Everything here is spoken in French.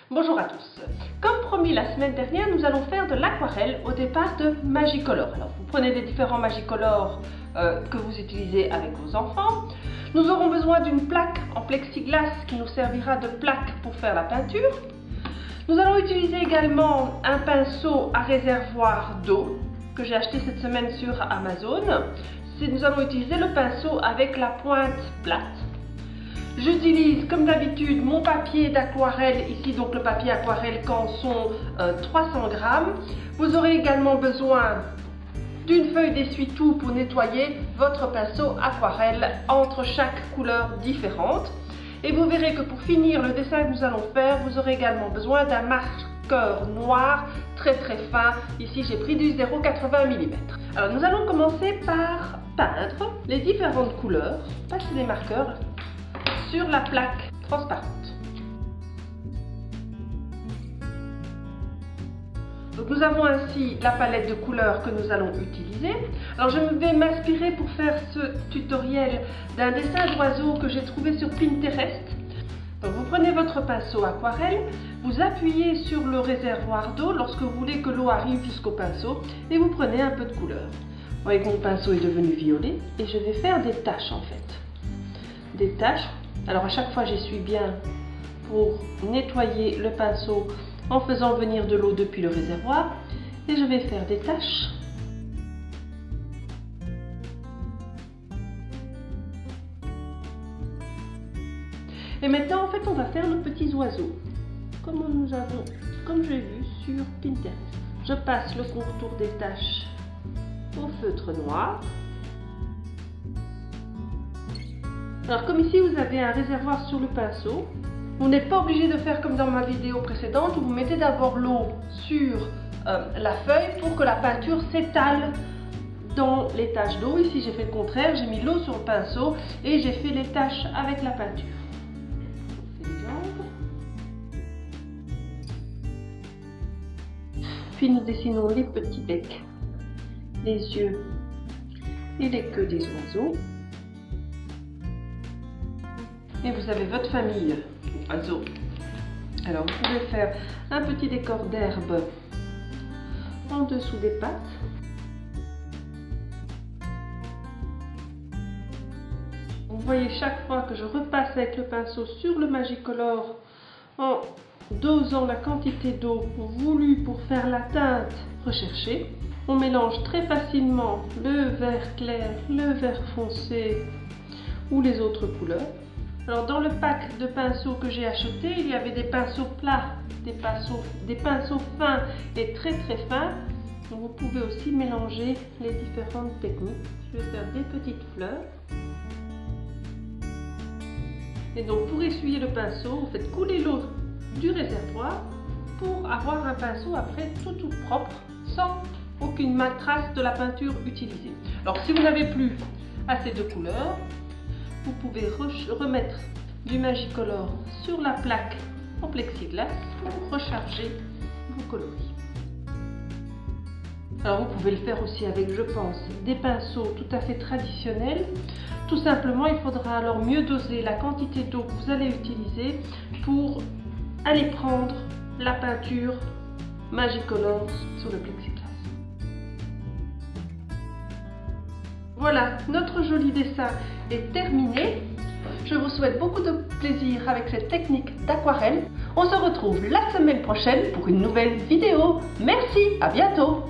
Bonjour à tous. Comme promis la semaine dernière, nous allons faire de l'aquarelle au départ de Magicolor. Alors vous prenez les différents Magicolor que vous utilisez avec vos enfants. Nous aurons besoin d'une plaque en plexiglas qui nous servira de plaque pour faire la peinture. Nous allons utiliser également un pinceau à réservoir d'eau que j'ai acheté cette semaine sur Amazon. Nous allons utiliser le pinceau avec la pointe plate. J'utilise comme d'habitude mon papier d'aquarelle, ici donc le papier aquarelle Canson 300 grammes. Vous aurez également besoin d'une feuille d'essuie-tout pour nettoyer votre pinceau aquarelle entre chaque couleur différente. Et vous verrez que pour finir le dessin que nous allons faire, vous aurez également besoin d'un marqueur noir très fin. Ici j'ai pris du 0,80 mm. Alors nous allons commencer par peindre les différentes couleurs, passer les marqueurs sur la plaque transparente. Donc nous avons ainsi la palette de couleurs que nous allons utiliser. Alors je vais m'inspirer pour faire ce tutoriel d'un dessin d'oiseau que j'ai trouvé sur Pinterest. Donc vous prenez votre pinceau aquarelle, vous appuyez sur le réservoir d'eau lorsque vous voulez que l'eau arrive jusqu'au pinceau et vous prenez un peu de couleur. Vous voyez que mon pinceau est devenu violet et je vais faire des taches en fait. Des taches. Alors à chaque fois j'essuie bien pour nettoyer le pinceau en faisant venir de l'eau depuis le réservoir et je vais faire des taches. Et maintenant en fait on va faire nos petits oiseaux comme j'ai vu sur Pinterest. Je passe le contour des taches au feutre noir. Alors comme ici vous avez un réservoir sur le pinceau, vous n'êtes pas obligé de faire comme dans ma vidéo précédente où vous mettez d'abord l'eau sur la feuille pour que la peinture s'étale dans les taches d'eau. Ici j'ai fait le contraire, j'ai mis l'eau sur le pinceau et j'ai fait les taches avec la peinture. On fait les jambes. Puis nous dessinons les petits becs, les yeux et les queues des oiseaux. Et vous avez votre famille oiseaux. Alors vous pouvez faire un petit décor d'herbe en dessous des pattes. Vous voyez chaque fois que je repasse avec le pinceau sur le Magicolor en dosant la quantité d'eau voulue pour faire la teinte recherchée. On mélange très facilement le vert clair, le vert foncé ou les autres couleurs. Alors dans le pack de pinceaux que j'ai acheté, il y avait des pinceaux plats, des pinceaux fins et très fins. Donc vous pouvez aussi mélanger les différentes techniques. Je vais faire des petites fleurs. Et donc pour essuyer le pinceau, vous faites couler l'eau du réservoir pour avoir un pinceau après tout propre, sans aucune trace de la peinture utilisée. Alors si vous n'avez plus assez de couleurs, vous pouvez remettre du Magicolor sur la plaque en plexiglas pour recharger vos coloris. Alors vous pouvez le faire aussi avec, je pense, des pinceaux tout à fait traditionnels. Tout simplement, il faudra alors mieux doser la quantité d'eau que vous allez utiliser pour aller prendre la peinture Magicolor sur le plexiglas. Voilà, notre joli dessin est terminé. Je vous souhaite beaucoup de plaisir avec cette technique d'aquarelle. On se retrouve la semaine prochaine pour une nouvelle vidéo. Merci, à bientôt.